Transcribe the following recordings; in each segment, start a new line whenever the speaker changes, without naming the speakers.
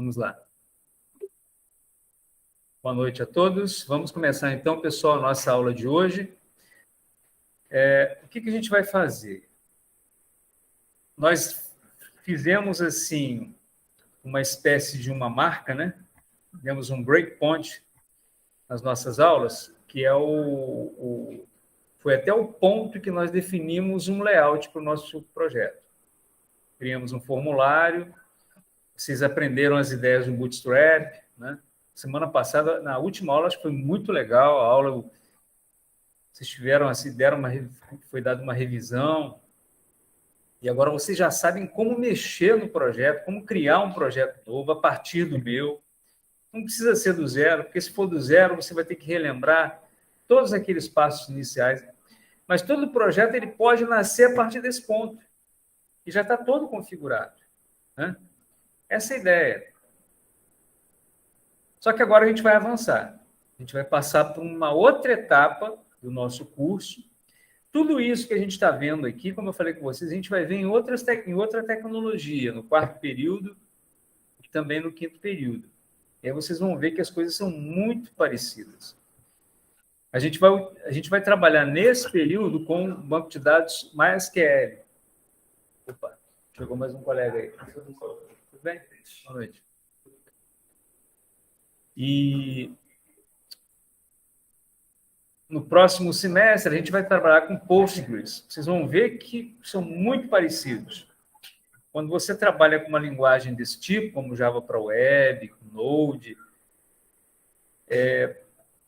Vamos lá. Boa noite a todos. Vamos começar então, pessoal, a nossa aula de hoje. O que a gente vai fazer? Nós fizemos, assim, uma espécie de uma marca, né? Demos um breakpoint nas nossas aulas, que é foi até o ponto que nós definimos um layout para o nosso projeto. Criamos um formulário, vocês aprenderam as ideias do Bootstrap, né? Semana passada, na última aula, acho que foi muito legal a aula. Vocês tiveram, assim, foi dada uma revisão, e agora vocês já sabem como mexer no projeto, como criar um projeto novo a partir do meu. Não precisa ser do zero, porque se for do zero, você vai ter que relembrar todos aqueles passos iniciais. Mas todo projeto ele pode nascer a partir desse ponto, e já está todo configurado, né? Essa é a ideia. Só que agora a gente vai avançar. A gente vai passar por uma outra etapa do nosso curso. Tudo isso que a gente está vendo aqui, como eu falei com vocês, a gente vai ver em outra tecnologia, no quarto período e também no quinto período. E aí vocês vão ver que as coisas são muito parecidas. A gente vai trabalhar nesse período com um banco de dados MySQL. Opa, chegou mais um colega aí. Tudo bem? Boa noite. E no próximo semestre, a gente vai trabalhar com Postgres. Vocês vão ver que são muito parecidos. Quando você trabalha com uma linguagem desse tipo, como Java para Web, com Node,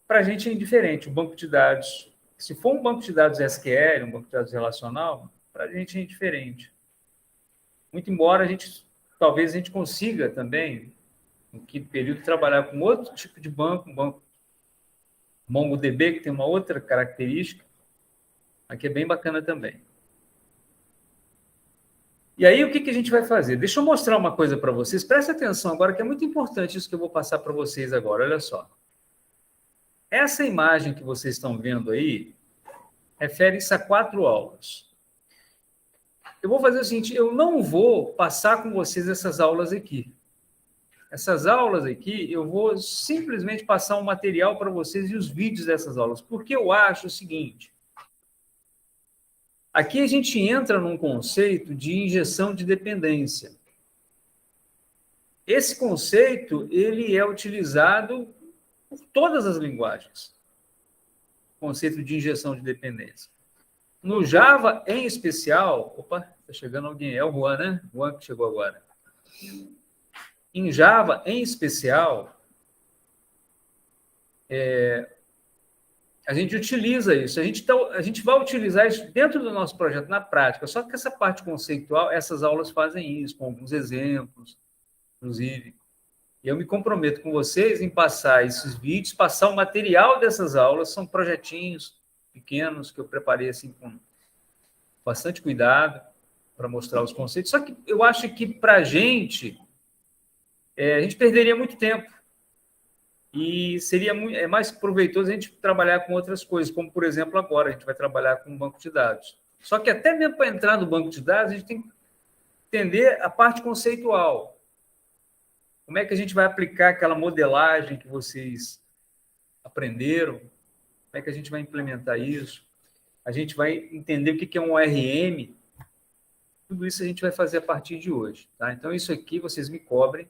para a gente é indiferente. O banco de dados, se for um banco de dados SQL, um banco de dados relacional, para a gente é indiferente. Muito embora talvez a gente consiga também, no quinto período, trabalhar com outro tipo de banco, um banco MongoDB, que tem uma outra característica, aqui é bem bacana também. E aí, o que a gente vai fazer? Deixa eu mostrar uma coisa para vocês. Presta atenção agora, que é muito importante isso que eu vou passar para vocês agora. Olha só. Essa imagem que vocês estão vendo aí refere-se a 4 aulas. Eu vou fazer o seguinte, eu não vou passar com vocês essas aulas aqui. Essas aulas aqui, eu vou simplesmente passar um material para vocês e os vídeos dessas aulas, porque eu acho o seguinte, aqui a gente entra num conceito de injeção de dependência. Esse conceito, ele é utilizado por todas as linguagens, o conceito de injeção de dependência. No Java, em especial, opa, está chegando alguém, é o Juan, né? O Juan que chegou agora. Em Java, em especial, a gente utiliza isso. A gente vai utilizar isso dentro do nosso projeto na prática. Só que essa parte conceitual, essas aulas fazem isso, com alguns exemplos, inclusive. E eu me comprometo com vocês em passar esses vídeos, passar o material dessas aulas. São projetinhos pequenos que eu preparei assim, com bastante cuidado para mostrar os conceitos. Só que eu acho que, para a gente perderia muito tempo e seria mais proveitoso a gente trabalhar com outras coisas, como, por exemplo, agora a gente vai trabalhar com um banco de dados. Só que até mesmo para entrar no banco de dados, a gente tem que entender a parte conceitual. Como é que a gente vai aplicar aquela modelagem que vocês aprenderam? Como é que a gente vai implementar isso? A gente vai entender o que é um ORM. Tudo isso a gente vai fazer a partir de hoje, tá? Então, isso aqui vocês me cobrem.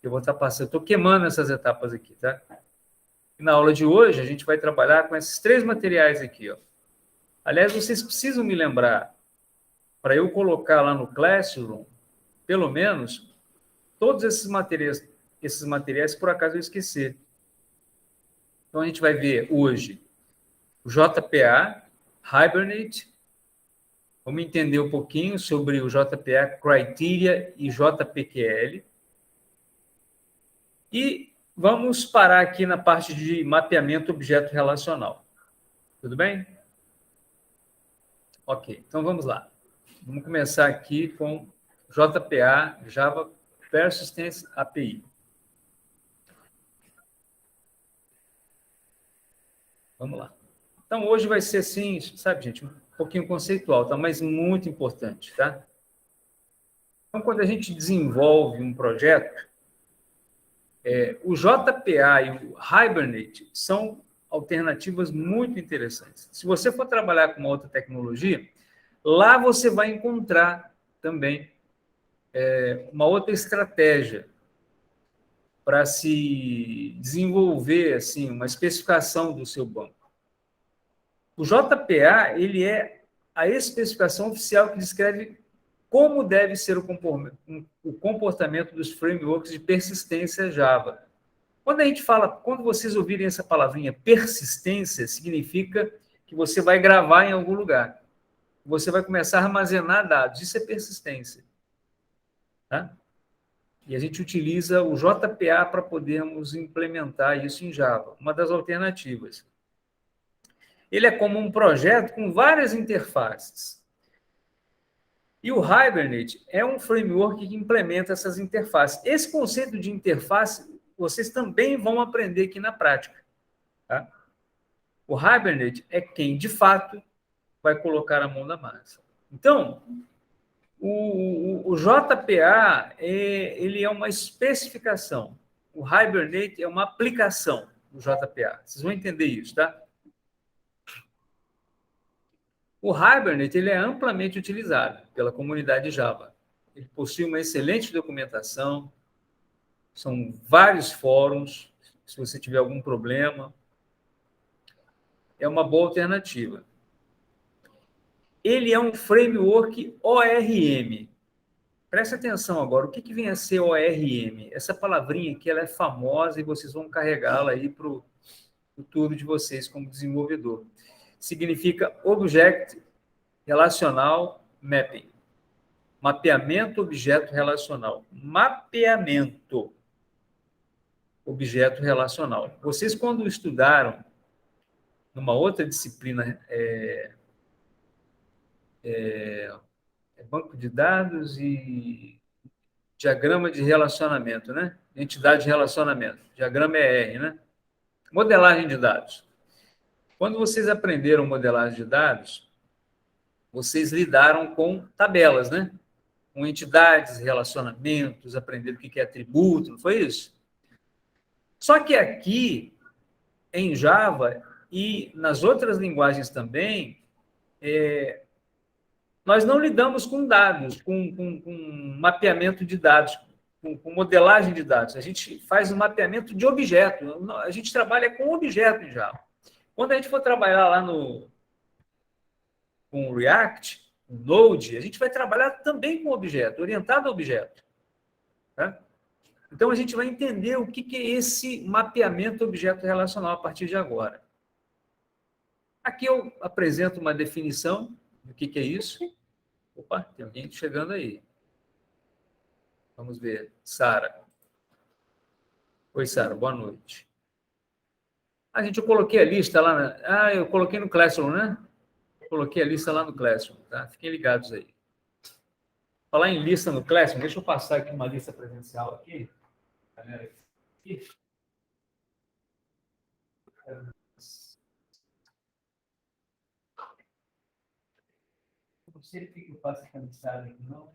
Eu vou estar passando, eu estou queimando essas etapas aqui, tá? E na aula de hoje, a gente vai trabalhar com esses 3 materiais aqui, ó. Aliás, vocês precisam me lembrar, para eu colocar lá no Classroom, pelo menos, todos esses materiais, por acaso eu esquecer. Então, a gente vai ver hoje o JPA, Hibernate, vamos entender um pouquinho sobre o JPA Criteria e JPQL, e vamos parar aqui na parte de mapeamento objeto relacional. Tudo bem? Ok, então vamos lá. Vamos começar aqui com JPA, Java Persistence API. Vamos lá. Então, hoje vai ser assim, sabe, gente, um pouquinho conceitual, tá? Mas muito importante, tá? Então, quando a gente desenvolve um projeto, O JPA e o Hibernate são alternativas muito interessantes. Se você for trabalhar com uma outra tecnologia, lá você vai encontrar também uma outra estratégia para se desenvolver assim, uma especificação do seu banco. O JPA ele é a especificação oficial que descreve como deve ser o comportamento dos frameworks de persistência Java. Quando vocês ouvirem essa palavrinha persistência, significa que você vai gravar em algum lugar. Você vai começar a armazenar dados. Isso é persistência. Tá? E a gente utiliza o JPA para podermos implementar isso em Java, uma das alternativas. Ele é como um projeto com várias interfaces. E o Hibernate é um framework que implementa essas interfaces. Esse conceito de interface, vocês também vão aprender aqui na prática. Tá? O Hibernate é quem, de fato, vai colocar a mão na massa. Então, o JPA ele é uma especificação. O Hibernate é uma aplicação do JPA. Vocês vão entender isso, tá? O Hibernate ele é amplamente utilizado pela comunidade Java. Ele possui uma excelente documentação, são vários fóruns. Se você tiver algum problema, é uma boa alternativa. Ele é um framework ORM. Presta atenção agora, o que vem a ser ORM? Essa palavrinha aqui ela é famosa e vocês vão carregá-la aí para o futuro de vocês como desenvolvedor. Significa Object Relacional Mapping. Mapeamento objeto relacional. Mapeamento objeto relacional. Vocês, quando estudaram numa outra disciplina, banco de dados e diagrama de relacionamento, né? Entidade de relacionamento. Diagrama é R, né? Modelagem de dados. Quando vocês aprenderam modelagem de dados, vocês lidaram com tabelas, né? Com entidades, relacionamentos, aprenderam o que é atributo, não foi isso? Só que aqui, em Java e nas outras linguagens também, nós não lidamos com dados, com mapeamento de dados, com modelagem de dados. A gente faz um mapeamento de objeto. A gente trabalha com objeto em Java. Quando a gente for trabalhar lá com React, com Node, a gente vai trabalhar também com objeto, orientado a objeto. Tá? Então, a gente vai entender o que é esse mapeamento objeto relacional a partir de agora. Aqui eu apresento uma definição do que é isso. Opa, tem alguém chegando aí. Vamos ver. Sara. Oi, Sara, boa noite. Eu coloquei a lista lá. Eu coloquei no Classroom, né? Coloquei a lista lá no Classroom, tá? Fiquem ligados aí. Falar em lista no Classroom, deixa eu passar aqui uma lista presencial aqui. Galera, aqui. Não sei por que eu faço essa listagem aqui, não.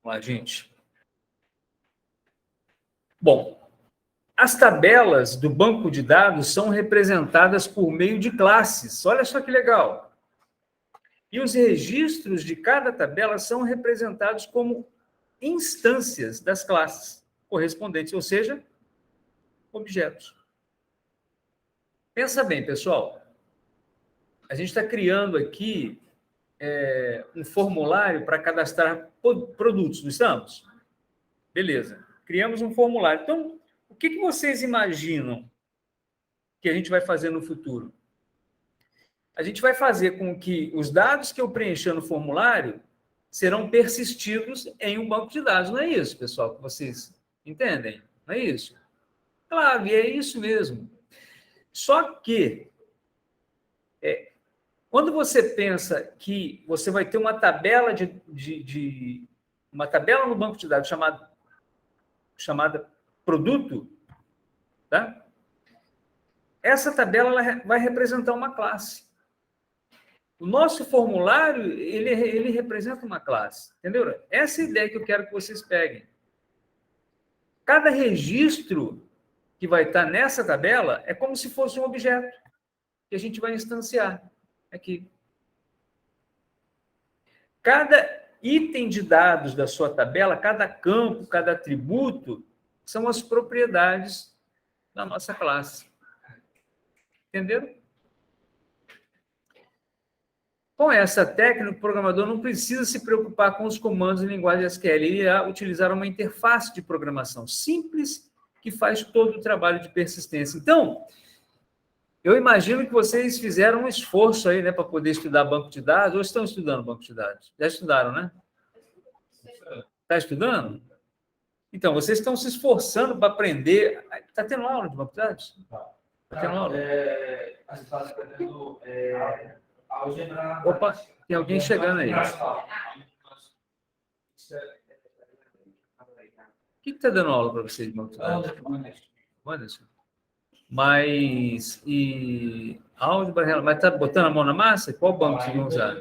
Vamos lá, gente. Bom, as tabelas do banco de dados são representadas por meio de classes. Olha só que legal. E os registros de cada tabela são representados como instâncias das classes correspondentes, ou seja, objetos. Pensa bem, pessoal. A gente está criando aqui um formulário para cadastrar produtos, não estamos? Beleza. Criamos um formulário. Então, o que vocês imaginam que a gente vai fazer no futuro? A gente vai fazer com que os dados que eu preencher no formulário serão persistidos em um banco de dados. Não é isso, pessoal, que vocês entendem? Não é isso? Claro, e é isso mesmo. Só que, quando você pensa que você vai ter uma tabela uma tabela no banco de dados chamada produto, Tá? Essa tabela ela vai representar uma classe. O nosso formulário, ele representa uma classe. Entendeu? Essa é a ideia que eu quero que vocês peguem. Cada registro que vai estar nessa tabela é como se fosse um objeto que a gente vai instanciar aqui. Cada item de dados da sua tabela, cada campo, cada atributo, são as propriedades da nossa classe. Entenderam? Com essa técnica, o programador não precisa se preocupar com os comandos em linguagem SQL. Ele irá utilizar uma interface de programação simples que faz todo o trabalho de persistência. Então, eu imagino que vocês fizeram um esforço aí, né, para poder estudar banco de dados, ou estão estudando banco de dados? Já estudaram, né? Está estudando? Então, vocês estão se esforçando para aprender. Está tendo aula de banco de dados? Está tendo aula?
A gente está aprendendo álgebra.
Opa, tem alguém chegando aí. O que está dando aula para vocês de banco de dados? Anderson. Mas, e álgebra, mas está botando a mão na massa? Qual banco vocês vão usar?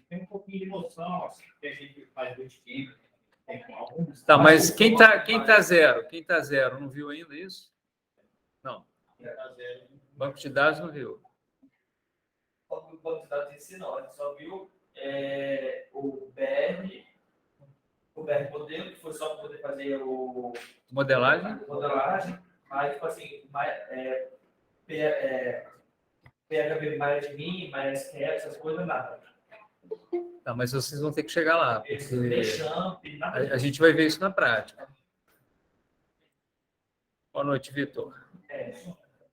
Tem um pouquinho de noção, assim, que a gente faz bootcamp.
Tá, mas quem tá zero? Quem tá zero? Não viu ainda isso? Não. Banco de dados não viu.
O banco de dados em si, não. A gente só viu o BR modelo, que foi só para poder fazer o...
Modelagem.
Aí, tipo assim, PHP MyAdmin, MySQL, essas coisas, nada.
Tá, mas vocês vão ter que chegar lá, porque a gente vai ver isso na prática. Boa noite, Vitor.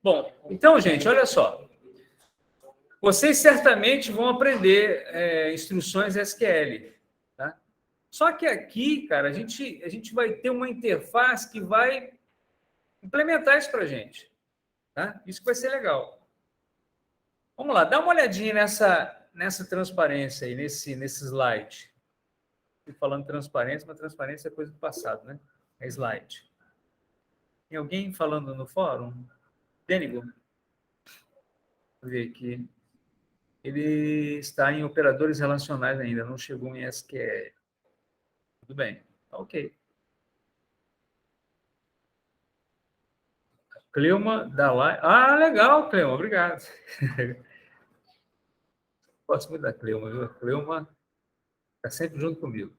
Bom, então, gente, olha só. Vocês certamente vão aprender instruções SQL, tá? Só que aqui, cara, a gente vai ter uma interface que vai implementar isso para a gente, tá? Isso vai ser legal. Vamos lá, dá uma olhadinha nessa transparência aí, nesse slide. Estou falando transparência, mas transparência é coisa do passado, né? É slide. Tem alguém falando no fórum? Dênigo? Vou ver aqui. Ele está em operadores relacionais ainda, não chegou em SQL. Tudo bem, tá ok. Cleuma da live. Ah, legal, Cleuma, obrigado. Gosto muito da Cleuma, viu? A Cleuma está sempre junto comigo.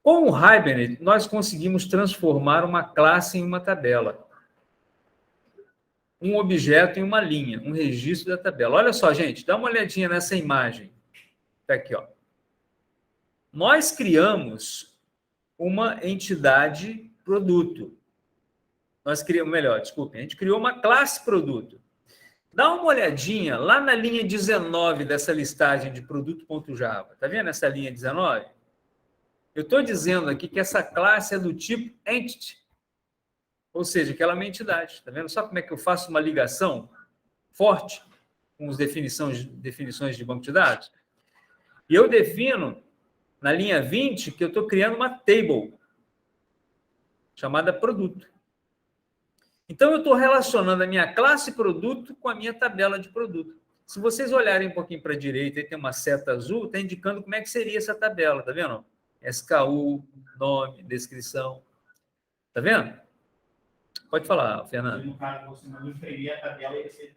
Com o Hibernate, nós conseguimos transformar uma classe em uma tabela. Um objeto em uma linha, um registro da tabela. Olha só, gente, dá uma olhadinha nessa imagem. Está aqui, ó. Nós criamos uma entidade produto. Nós criamos, melhor, desculpe, a gente criou uma classe produto. Dá uma olhadinha lá na linha 19 dessa listagem de produto.java. Está vendo essa linha 19? Eu estou dizendo aqui que essa classe é do tipo entity, ou seja, que ela é uma entidade. Está vendo só como é que eu faço uma ligação forte com as definições de banco de dados? E eu defino, na linha 20, que eu estou criando uma table, chamada produto. Então, eu estou relacionando a minha classe produto com a minha tabela de produto. Se vocês olharem um pouquinho para a direita, e tem uma seta azul, está indicando como é que seria essa tabela, tá vendo? SKU, nome, descrição. Tá vendo? Pode falar, Fernando.
No caso, você não inferir a tabela e você...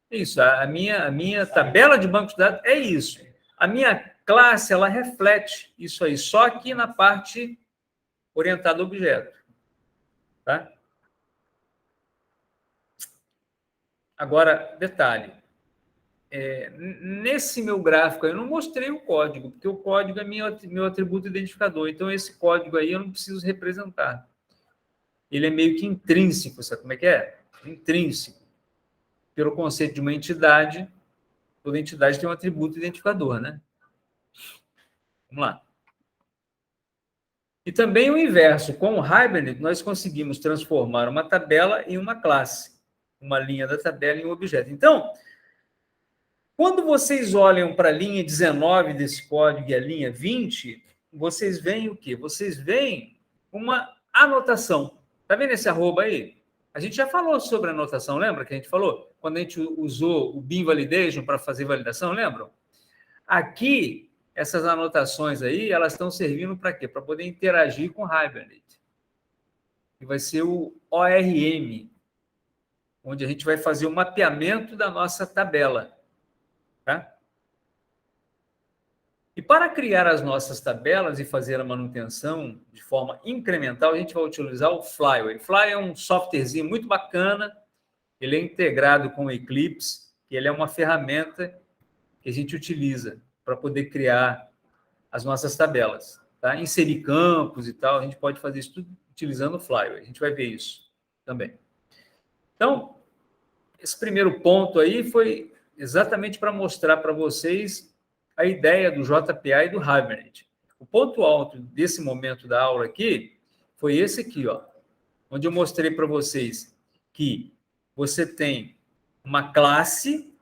Isso, a minha tabela de banco de dados é isso. A minha classe, ela reflete isso aí, só aqui na parte orientada ao objeto. Tá? Agora, detalhe. Nesse meu gráfico eu não mostrei o código, porque o código é meu atributo identificador. Então, esse código aí eu não preciso representar. Ele é meio que intrínseco, sabe como é que é? Intrínseco. Pelo conceito de uma entidade, toda entidade tem um atributo identificador, né? Vamos lá. E também o inverso. Com o Hibernate, nós conseguimos transformar uma tabela em uma classe, uma linha da tabela em um objeto. Então, quando vocês olham para a linha 19 desse código e a linha 20, vocês veem o quê? Vocês veem uma anotação. Está vendo esse arroba aí? A gente já falou sobre anotação, lembra que a gente falou? Quando a gente usou o Beam Validation para fazer validação, lembram? Aqui, essas anotações aí, elas estão servindo para quê? Para poder interagir com o Hibernate. Que vai ser o ORM, onde a gente vai fazer o mapeamento da nossa tabela. Tá? E para criar as nossas tabelas e fazer a manutenção de forma incremental, a gente vai utilizar o Flyway. O Flyway é um softwarezinho muito bacana, ele é integrado com o Eclipse, e ele é uma ferramenta que a gente utiliza para poder criar as nossas tabelas. Tá? Inserir campos e tal, a gente pode fazer isso tudo utilizando o Flyway. A gente vai ver isso também. Então, esse primeiro ponto aí foi exatamente para mostrar para vocês a ideia do JPA e do Hibernate. O ponto alto desse momento da aula aqui foi esse aqui, ó, onde eu mostrei para vocês que você tem uma classe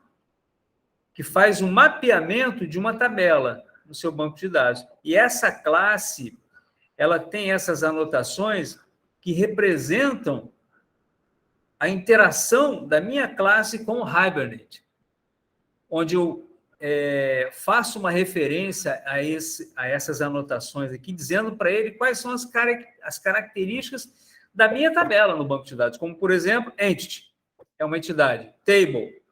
que faz um mapeamento de uma tabela no seu banco de dados. E essa classe, ela tem essas anotações que representam a interação da minha classe com o Hibernate, onde eu faço uma referência a essas anotações aqui, dizendo para ele quais são as características da minha tabela no banco de dados, como, por exemplo, entity, é uma entidade, table,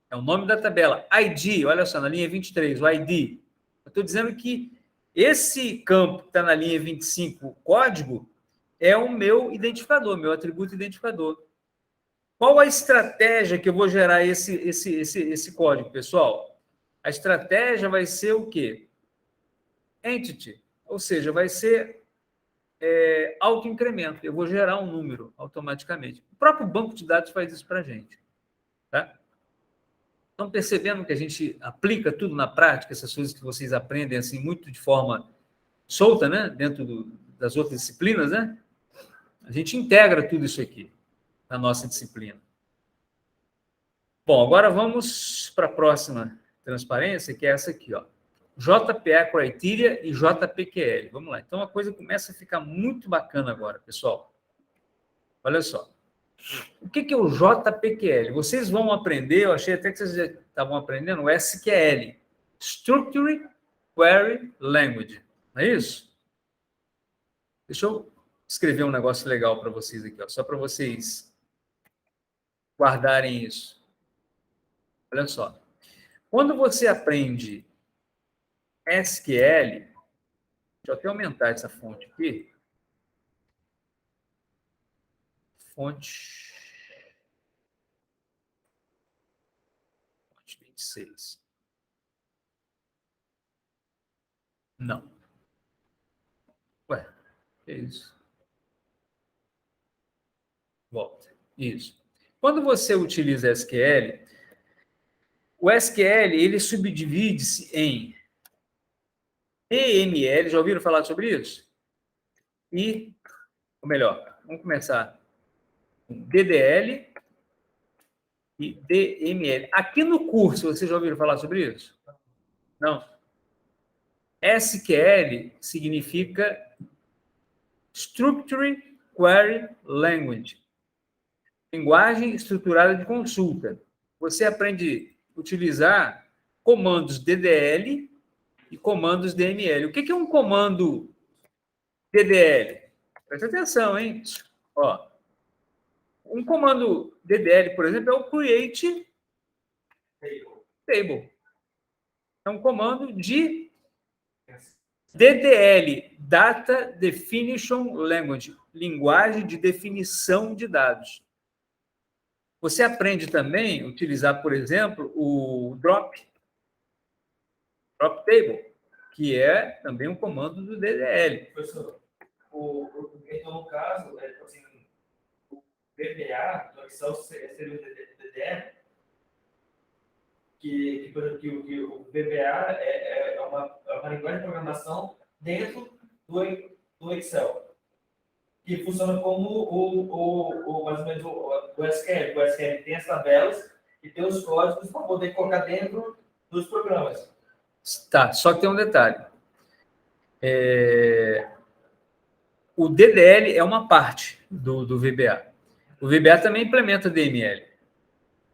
é o nome da tabela, ID, olha só, na linha 23, o ID. Eu estou dizendo que esse campo que está na linha 25, o código, é o meu identificador, meu atributo identificador. Qual a estratégia que eu vou gerar esse código, pessoal? A estratégia vai ser o quê? Entity, ou seja, vai ser autoincremento. Eu vou gerar um número automaticamente. O próprio banco de dados faz isso para a gente. Tá? Estão percebendo que a gente aplica tudo na prática, essas coisas que vocês aprendem assim muito de forma solta, né? Dentro das outras disciplinas, né? A gente integra tudo isso aqui na nossa disciplina. Bom, agora vamos para a próxima transparência, que é essa aqui, ó. JPA Criteria e JPQL. Vamos lá. Então, a coisa começa a ficar muito bacana agora, pessoal. Olha só. O que é o JPQL? Vocês vão aprender, eu achei até que vocês já estavam aprendendo, o SQL. Structure Query Language. Não é isso? Deixa eu escrever um negócio legal para vocês aqui, ó, só para vocês guardarem isso. Olha só. Quando você aprende SQL, deixa eu até aumentar essa fonte aqui. Fonte 26. Não. Ué, que é isso? Volta. Isso. Quando você utiliza SQL, o SQL ele subdivide-se em DML, já ouviram falar sobre isso? E, ou melhor, vamos começar com DDL e DML. Aqui no curso, vocês já ouviram falar sobre isso? Não. SQL significa Structure Query Language, linguagem estruturada de consulta. Você aprende a utilizar comandos DDL e comandos DML. O que é um comando DDL? Presta atenção, hein? Ó, um comando DDL, por exemplo, é o Create Table. É um comando de DDL, Data Definition Language, linguagem de definição de dados. Você aprende também a utilizar, por exemplo, o Drop Table, que é também um comando do DDL.
Professor, então, no caso, assim, o VBA, a missão seria o DDL, que o VBA é uma linguagem de programação dentro do Excel, que funciona como mais ou menos o SQL. O SQL tem as tabelas e tem os códigos para poder colocar dentro dos programas.
Tá, só que tem um detalhe. O DDL é uma parte do VBA. O VBA também implementa DML.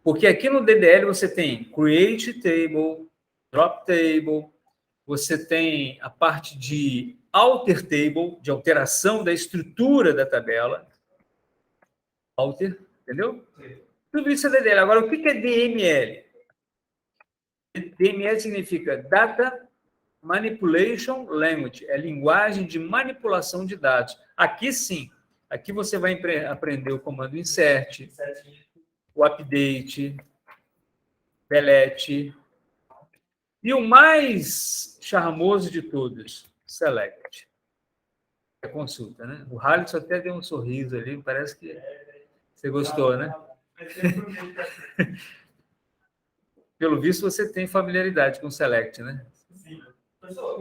Porque aqui no DDL você tem Create Table, Drop Table, você tem a parte de Alter Table, de alteração da estrutura da tabela. Alter, entendeu? Tudo isso é DDL. Agora, o que é DML? DML significa Data Manipulation Language, é linguagem de manipulação de dados. Aqui sim, aqui você vai aprender o comando insert, o update, delete, e o mais charmoso de todos, select. É consulta, né? O Halix até deu um sorriso ali, parece que você gostou, né? Pelo visto, você tem familiaridade com o select, né?
Sim. Professor,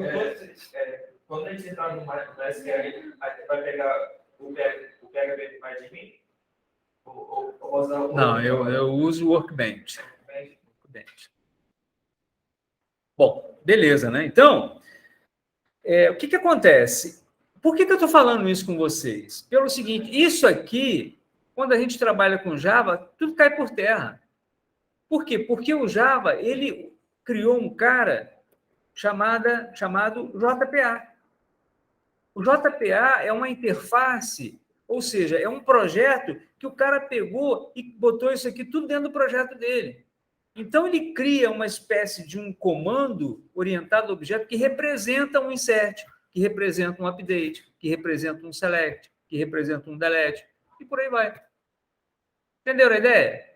quando a gente entrar no SQL, a gente vai pegar o PHP mais de mim?
Não, eu uso o Workbench. Bom, beleza, né? Então, o que acontece? Por que eu estou falando isso com vocês? Pelo seguinte, isso aqui, quando a gente trabalha com Java, tudo cai por terra. Por quê? Porque o Java, ele criou um cara chamado JPA. O JPA é uma interface, ou seja, é um projeto que o cara pegou e botou isso aqui tudo dentro do projeto dele. Então, ele cria uma espécie de um comando orientado a objeto que representa um insert, que representa um update, que representa um select, que representa um delete, e por aí vai. Entenderam a ideia?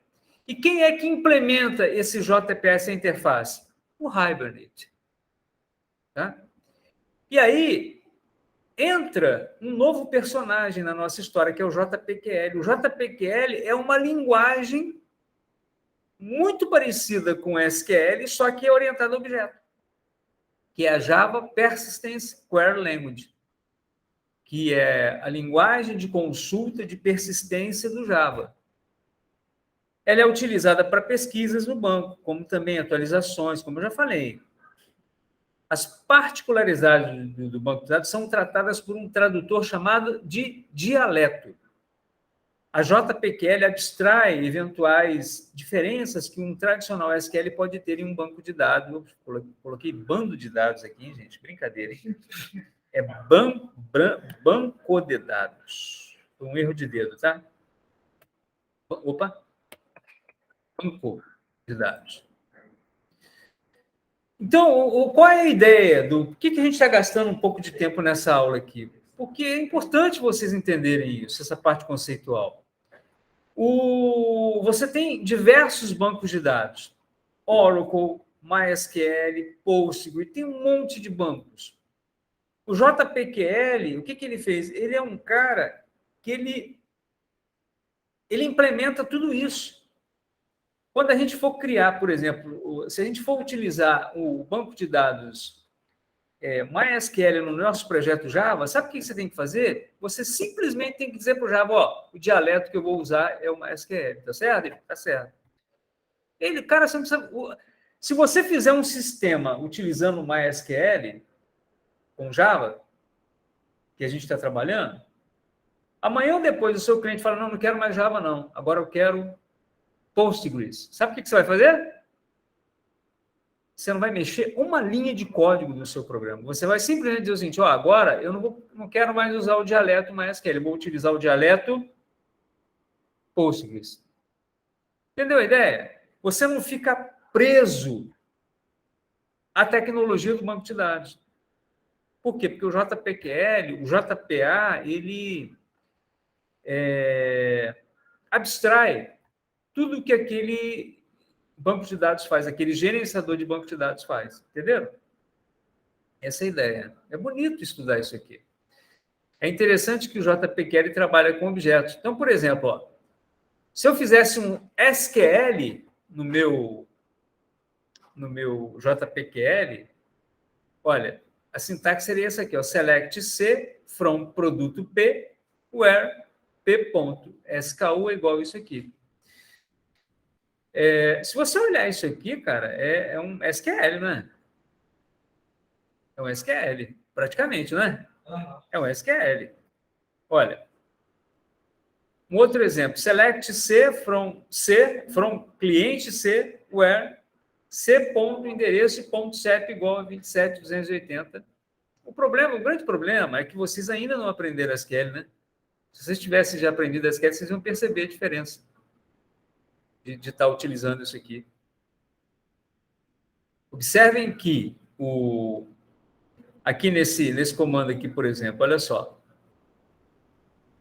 E quem é que implementa esse JPA, essa interface? O Hibernate. Tá? E aí, entra um novo personagem na nossa história, que é o JPQL. O JPQL é uma linguagem muito parecida com o SQL, só que é orientada a objeto, que é a Java Persistence Query Language, que é a linguagem de consulta de persistência do Java. Ela é utilizada para pesquisas no banco, como também atualizações, como eu já falei. As particularidades do banco de dados são tratadas por um tradutor chamado de dialeto. A JPQL abstrai eventuais diferenças que um tradicional SQL pode ter em um banco de dados. Eu coloquei bando de dados aqui, gente, brincadeira, hein? É banco de dados. Foi um erro de dedo, tá? Opa! Banco de dados. Então, qual é a ideia do por que a gente está gastando um pouco de tempo nessa aula aqui? Porque é importante vocês entenderem isso, essa parte conceitual. Você tem diversos bancos de dados. Oracle, MySQL, Postgre, tem um monte de bancos. O JPQL, o que ele fez? Ele é um cara que ele implementa tudo isso. Quando a gente for criar, por exemplo, se a gente for utilizar o banco de dados MySQL no nosso projeto Java, sabe o que você tem que fazer? Você simplesmente tem que dizer para o Java, ó, o dialeto que eu vou usar é o MySQL, tá certo? Tá certo. Cara, você não precisa... Se você fizer um sistema utilizando o MySQL com Java, que a gente está trabalhando, amanhã ou depois o seu cliente fala, não quero mais Java, não. Agora eu quero Postgres. Sabe o que você vai fazer? Você não vai mexer uma linha de código no seu programa. Você vai simplesmente dizer o seguinte, agora eu não quero mais usar o dialeto MySQL, eu vou utilizar o dialeto Postgres. Entendeu a ideia? Você não fica preso à tecnologia do banco de dados. Por quê? Porque o JPQL, o JPA, ele abstrai tudo que aquele banco de dados faz, aquele gerenciador de banco de dados faz. Entenderam? Essa é a ideia. É bonito estudar isso aqui. É interessante que o JPQL trabalha com objetos. Então, por exemplo, se eu fizesse um SQL no meu JPQL, olha, a sintaxe seria essa aqui, select C from produto P, where P.SKU é igual a isso aqui. Se você olhar isso aqui, cara, é um SQL, né? É um SQL. praticamente, não é?
Aham.
É um SQL. Olha, um outro exemplo, select from cliente C, where C.endereço e ponto CEP igual a 27.280. O grande problema é que vocês ainda não aprenderam SQL, né? Se vocês tivessem já aprendido SQL, vocês iam perceber a diferença de estar utilizando isso aqui. Observem que aqui nesse comando aqui, por exemplo, olha só.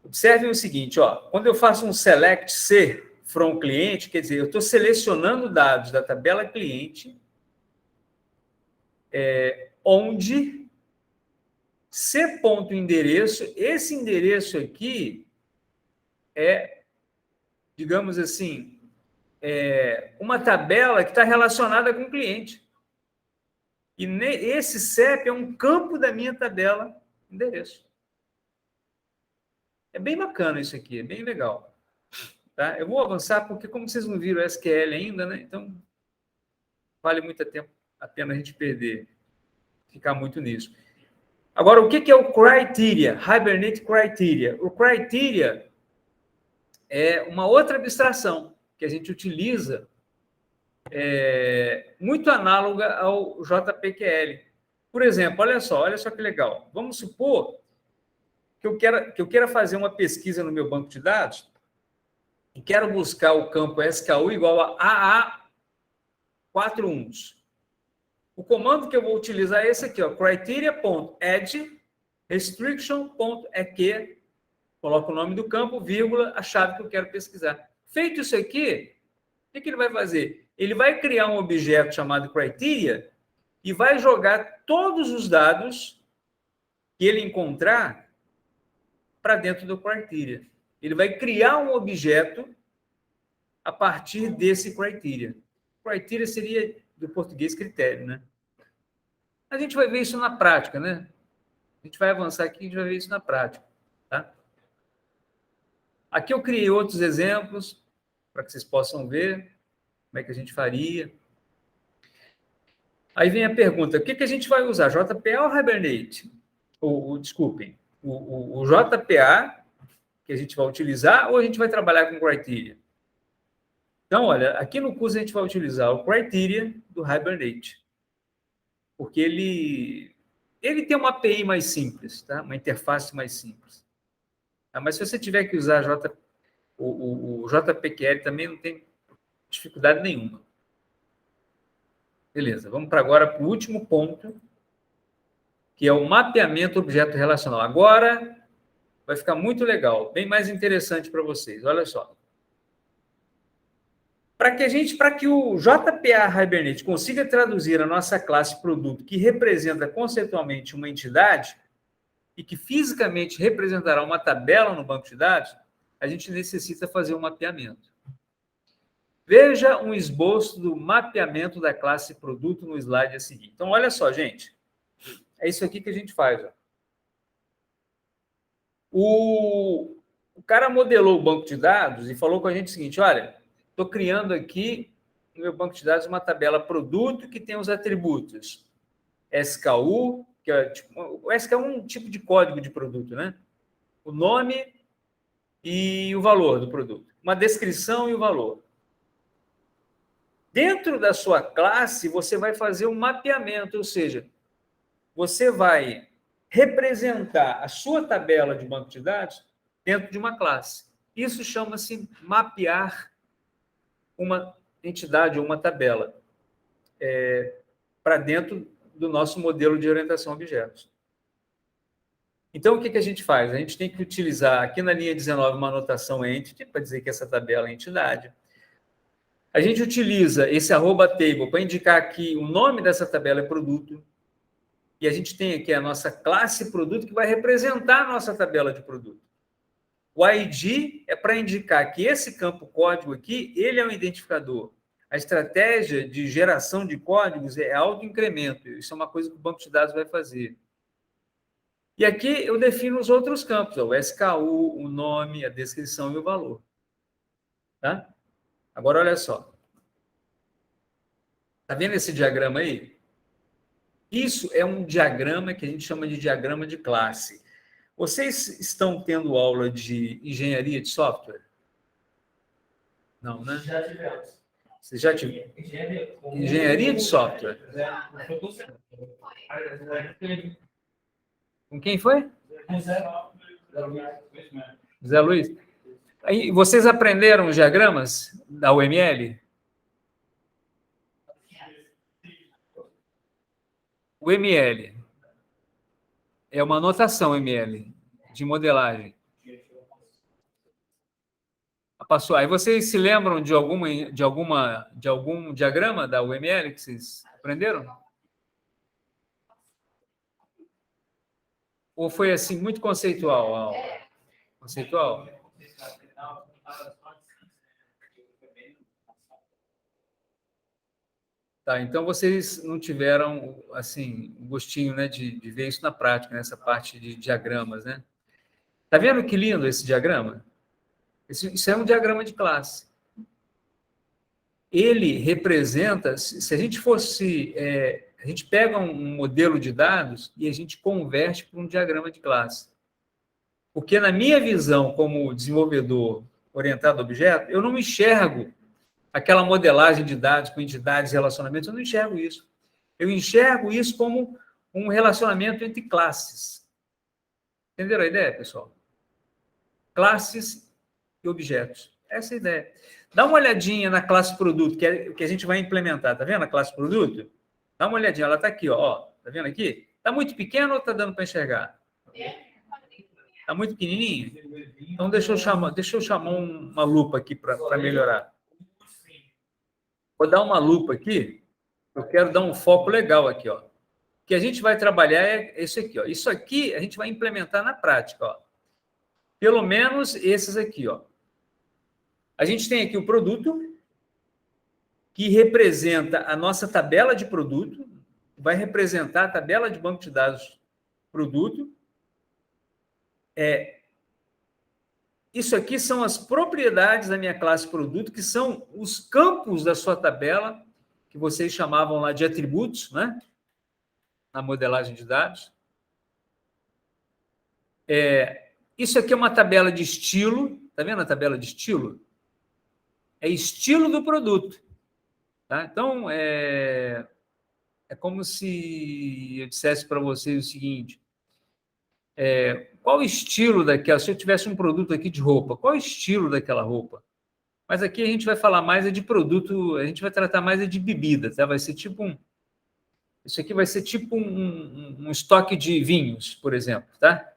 Observem o seguinte, ó, quando eu faço um select C from cliente, quer dizer, eu estou selecionando dados da tabela cliente, onde C.endereço, esse endereço aqui é, digamos assim, uma tabela que está relacionada com o cliente. E esse CEP é um campo da minha tabela endereço. É bem bacana isso aqui, é bem legal. Tá? Eu vou avançar porque, como vocês não viram SQL ainda, né? Então vale muito a pena a gente ficar muito nisso. Agora, o que é o criteria? Hibernate criteria. O criteria é uma outra abstração que a gente utiliza, muito análoga ao JPQL. Por exemplo, olha só que legal. Vamos supor que eu queira fazer uma pesquisa no meu banco de dados e quero buscar o campo SKU igual a AA41. O comando que eu vou utilizar é esse aqui, ó, criteria.add restriction.eq, coloco o nome do campo, vírgula, a chave que eu quero pesquisar. Feito isso aqui, o que ele vai fazer? Ele vai criar um objeto chamado criteria e vai jogar todos os dados que ele encontrar para dentro do criteria. Ele vai criar um objeto a partir desse criteria. Criteria seria, do português, critério, né? A gente vai ver isso na prática, né? A gente vai avançar aqui e a gente vai ver isso na prática, tá? Aqui eu criei outros exemplos para que vocês possam ver como é que a gente faria. Aí vem a pergunta, o que a gente vai usar, JPA ou Hibernate? Desculpem, o JPA que a gente vai utilizar ou a gente vai trabalhar com Criteria? Então, olha, aqui no curso a gente vai utilizar o Criteria do Hibernate, porque ele tem uma API mais simples, tá? Uma interface mais simples. Tá? Mas se você tiver que usar o JPQL também não tem dificuldade nenhuma. Beleza, vamos agora para o último ponto, que é o mapeamento objeto relacional. Agora vai ficar muito legal, bem mais interessante para vocês. Olha só. Para que o JPA Hibernate consiga traduzir a nossa classe produto, que representa conceitualmente uma entidade e que fisicamente representará uma tabela no banco de dados, a gente necessita fazer um mapeamento. Veja um esboço do mapeamento da classe produto no slide a seguir. Então, olha só, gente. É isso aqui que a gente faz. Ó. O cara modelou o banco de dados e falou com a gente o seguinte, olha, estou criando aqui no meu banco de dados uma tabela produto que tem os atributos SKU, que é o SKU é um tipo de código de produto, né? O nome e o valor do produto. Uma descrição e o valor. Dentro da sua classe, você vai fazer um mapeamento, ou seja, você vai representar a sua tabela de banco de dados dentro de uma classe. Isso chama-se mapear uma entidade ou uma tabela para dentro do nosso modelo de orientação a objetos. Então, o que a gente faz? A gente tem que utilizar aqui na linha 19 uma anotação entity para dizer que essa tabela é entidade. A gente utiliza esse @table para indicar que o nome dessa tabela é produto. E a gente tem aqui a nossa classe produto que vai representar a nossa tabela de produto. O ID é para indicar que esse campo código aqui, ele é um identificador. A estratégia de geração de códigos é autoincremento. Isso é uma coisa que o banco de dados vai fazer. E aqui eu defino os outros campos, o SKU, o nome, a descrição e o valor. Tá? Agora, olha só. Está vendo esse diagrama aí? Isso é um diagrama que a gente chama de diagrama de classe. Vocês estão tendo aula de engenharia de software? Não, né?
Já tivemos.
Vocês já tiveram? Engenharia de software. Com quem foi? Zé Luiz. Aí, vocês aprenderam os diagramas da UML? O ML é uma notação ML de modelagem. Passou. Aí vocês se lembram de algum diagrama da UML que vocês aprenderam? Ou foi assim muito conceitual a aula? Conceitual? Tá, então vocês não tiveram assim um gostinho, né, de ver isso na prática, nessa parte de diagramas, né? Tá vendo que lindo esse diagrama? Isso é um diagrama de classe. Ele representa, se a gente fosse, a gente pega um modelo de dados e a gente converte para um diagrama de classe. Porque na minha visão como desenvolvedor orientado a objeto, eu não enxergo aquela modelagem de dados com entidades e relacionamentos, eu não enxergo isso. Eu enxergo isso como um relacionamento entre classes. Entenderam a ideia, pessoal? Classes e objetos. Essa é a ideia. Dá uma olhadinha na classe produto, que é o que a gente vai implementar. Tá vendo a classe produto? Dá uma olhadinha, ela está aqui, ó. Tá vendo aqui? Está muito pequeno ou está dando para enxergar? Está muito pequenininho? Então, deixa eu chamar uma lupa aqui para melhorar. Vou dar uma lupa aqui. Eu quero dar um foco legal aqui, ó. O que a gente vai trabalhar é isso aqui, ó. Isso aqui a gente vai implementar na prática, ó. Pelo menos esses aqui, ó. A gente tem aqui o produto, que representa a nossa tabela de produto, vai representar a tabela de banco de dados produto. Isso aqui são as propriedades da minha classe produto, que são os campos da sua tabela, que vocês chamavam lá de atributos, né? Na modelagem de dados. Isso aqui é uma tabela de estilo, tá vendo a tabela de estilo? É estilo do produto. Tá? Então, é como se eu dissesse para vocês o seguinte, qual o estilo daquela, se eu tivesse um produto aqui de roupa, qual o estilo daquela roupa? Mas aqui a gente vai falar mais de produto, a gente vai tratar mais de bebida, tá? Vai ser tipo isso aqui vai ser tipo um estoque de vinhos, por exemplo, tá?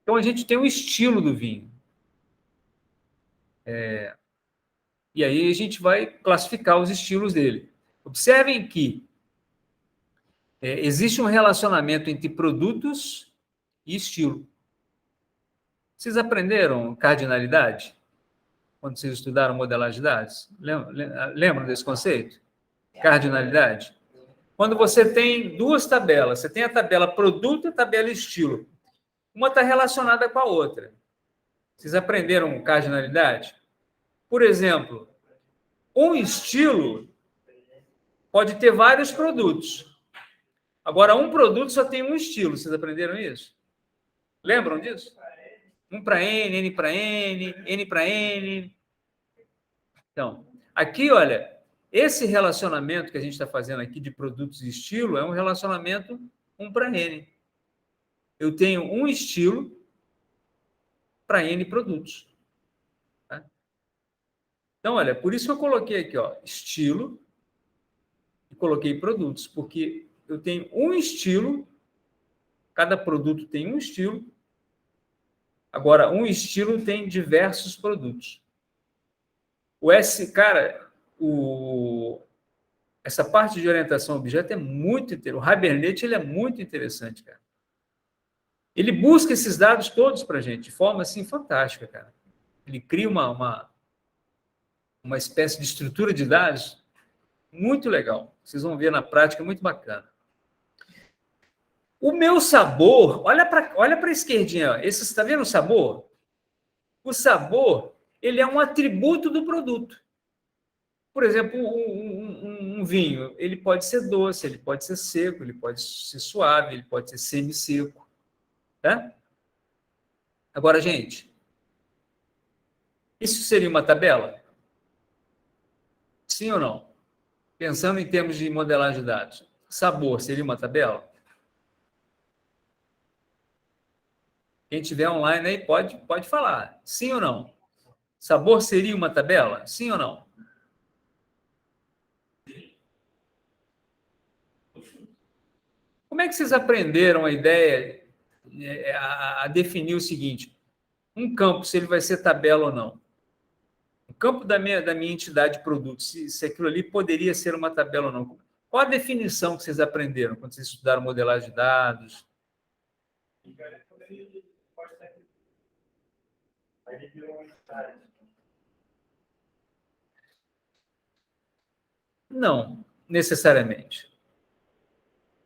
Então, a gente tem o estilo do vinho. E aí a gente vai classificar os estilos dele. Observem que existe um relacionamento entre produtos e estilo. Vocês aprenderam cardinalidade? Quando vocês estudaram modelagem de dados? Lembram desse conceito? Cardinalidade? Quando você tem duas tabelas, você tem a tabela produto e a tabela estilo. Uma está relacionada com a outra. Vocês aprenderam cardinalidade? Por exemplo, um estilo pode ter vários produtos. Agora, um produto só tem um estilo. Vocês aprenderam isso? Lembram disso? Um para N, N para N, N para N. Então, aqui, olha, esse relacionamento que a gente está fazendo aqui de produtos e estilo é um relacionamento 1 para N. Eu tenho um estilo para N produtos. Tá? Então, olha, por isso que eu coloquei aqui, ó, estilo, e coloquei produtos, porque eu tenho um estilo, cada produto tem um estilo, agora, um estilo tem diversos produtos. Essa parte de orientação a objeto é muito interessante. O Hibernate ele é muito interessante, cara. Ele busca esses dados todos para a gente, de forma assim fantástica, cara. Ele cria uma espécie de estrutura de dados muito legal. Vocês vão ver na prática, muito bacana. O meu sabor, olha para a esquerdinha, está vendo o sabor? O sabor, ele é um atributo do produto. Por exemplo, um um vinho, ele pode ser doce, ele pode ser seco, ele pode ser suave, ele pode ser semi-seco. Tá? Agora, gente, isso seria uma tabela? Sim ou não? Pensando em termos de modelagem de dados. Sabor seria uma tabela? Quem tiver online aí pode falar. Sim ou não? Sabor seria uma tabela? Sim ou não? Como é que vocês aprenderam a ideia, a definir o seguinte? Um campo, se ele vai ser tabela ou não. O campo da minha entidade de produto, se aquilo ali poderia ser uma tabela ou não. Qual a definição que vocês aprenderam quando vocês estudaram modelagem de dados? Não, necessariamente.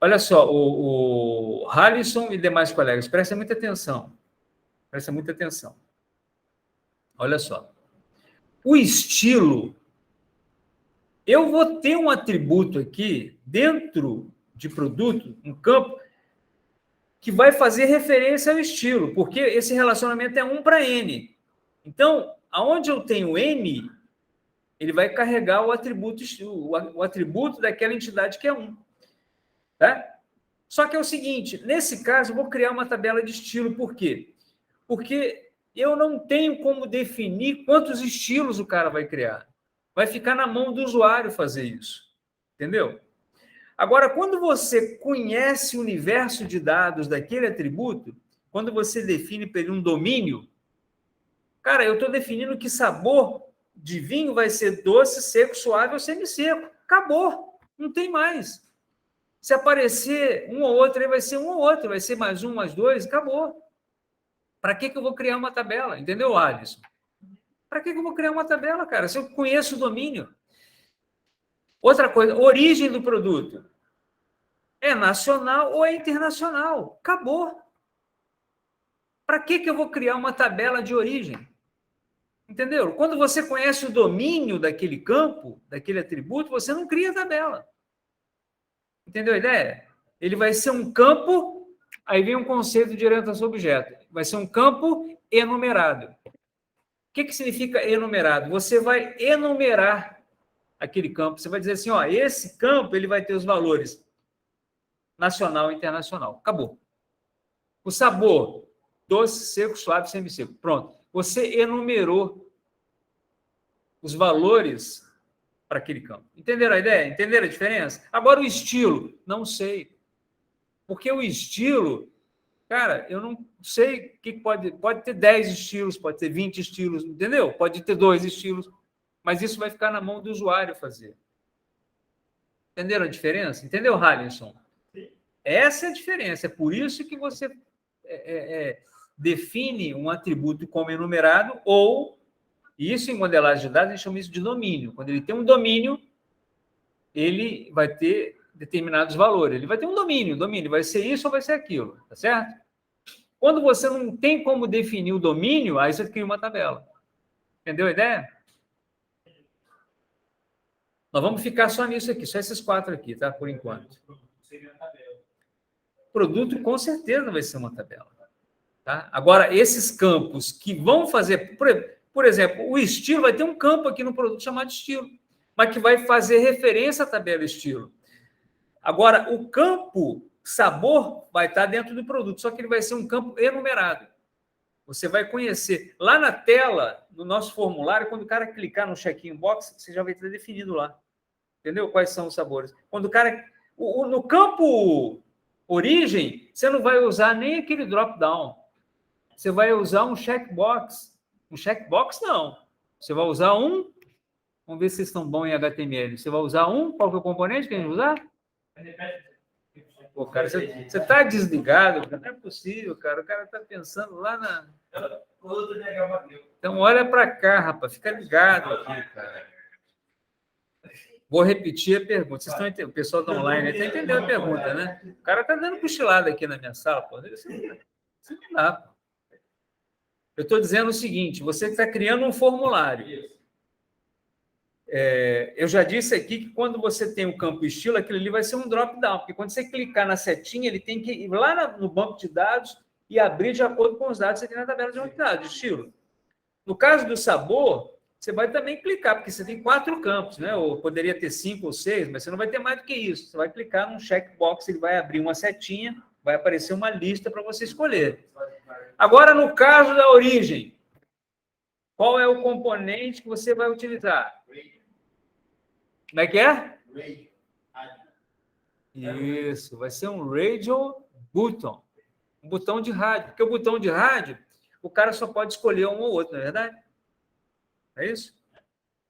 Olha só, o Halisson e demais colegas, prestem muita atenção. Prestem muita atenção. Olha só. O estilo, eu vou ter um atributo aqui dentro de produto, um campo, que vai fazer referência ao estilo, porque esse relacionamento é 1 para N. Então, aonde eu tenho N, ele vai carregar o atributo daquela entidade que é 1. Tá? Só que é o seguinte, nesse caso, eu vou criar uma tabela de estilo. Por quê? Porque eu não tenho como definir quantos estilos o cara vai criar. Vai ficar na mão do usuário fazer isso. Entendeu? Agora, quando você conhece o universo de dados daquele atributo, quando você define para ele um domínio, cara, eu estou definindo que sabor de vinho vai ser doce, seco, suave ou semi-seco. Acabou. Não tem mais. Se aparecer um ou outro, aí vai ser um ou outro, vai ser mais um, mais dois, acabou. Para que eu vou criar uma tabela? Entendeu, Alisson? Para que eu vou criar uma tabela, cara? Se eu conheço o domínio. Outra coisa, origem do produto. É nacional ou é internacional? Acabou. Para que eu vou criar uma tabela de origem? Entendeu? Quando você conhece o domínio daquele campo, daquele atributo, você não cria tabela. Entendeu a ideia? Ele vai ser um campo, aí vem um conceito de orientação a objeto. Vai ser um campo enumerado. O que significa enumerado? Você vai enumerar aquele campo. Você vai dizer assim, ó, esse campo ele vai ter os valores nacional e internacional. Acabou. O sabor, doce, seco, suave, semi-seco. Pronto. Você enumerou os valores para aquele campo. Entenderam a ideia? Entenderam a diferença? Agora o estilo, não sei. Porque o estilo, cara, eu não sei o que pode ter 10 estilos, pode ter 20 estilos, entendeu? Pode ter 2 estilos, mas isso vai ficar na mão do usuário fazer. Entenderam a diferença? Entendeu, Halisson? Essa é a diferença. É por isso que você define um atributo como enumerado ou, isso em modelagem de dados, a gente chama isso de domínio. Quando ele tem um domínio, ele vai ter determinados valores. Ele vai ter um domínio, vai ser isso ou vai ser aquilo, tá certo? Quando você não tem como definir o domínio, aí você cria uma tabela. Entendeu a ideia? Nós vamos ficar só nisso aqui, só esses 4 aqui, tá? Por enquanto. Produto, com certeza, vai ser uma tabela. Tá? Agora, esses campos que vão fazer... Por exemplo, o estilo vai ter um campo aqui no produto chamado estilo, mas que vai fazer referência à tabela estilo. Agora, o campo sabor vai estar dentro do produto, só que ele vai ser um campo enumerado. Você vai conhecer. Lá na tela, no nosso formulário, quando o cara clicar no check-in box, você já vai ter definido lá. Entendeu? Quais são os sabores. Quando o cara... No campo origem, você não vai usar nem aquele drop-down. Você vai usar um checkbox. Um checkbox, não. Você vai usar um... Vamos ver se vocês estão bons em HTML. Você vai usar um... Qual que é o componente que a gente vai usar? Pô, cara, você está desligado? Não é possível, cara. O cara está pensando lá na... Então, olha para cá, rapaz. Fica ligado aqui, cara. Vou repetir a pergunta. Vocês estão entendendo? O pessoal está online está entendendo a pergunta, né? O cara está dando cochilada aqui na minha sala, pô. Isso não dá, pô. Eu estou dizendo o seguinte, você está criando um formulário. Eu já disse aqui que quando você tem o campo estilo, aquilo ali vai ser um drop-down, porque quando você clicar na setinha, ele tem que ir lá no banco de dados e abrir de acordo com os dados que você tem na tabela de banco de dados, de estilo. No caso do sabor, você vai também clicar, porque você tem 4 campos, né? Ou poderia ter 5 ou 6, mas você não vai ter mais do que isso. Você vai clicar num checkbox, ele vai abrir uma setinha, vai aparecer uma lista para você escolher. Agora, no caso da origem, qual é o componente que você vai utilizar? Como é que é? Isso, vai ser um radio button. Um botão de rádio. Porque o botão de rádio, o cara só pode escolher um ou outro, não é verdade? É isso?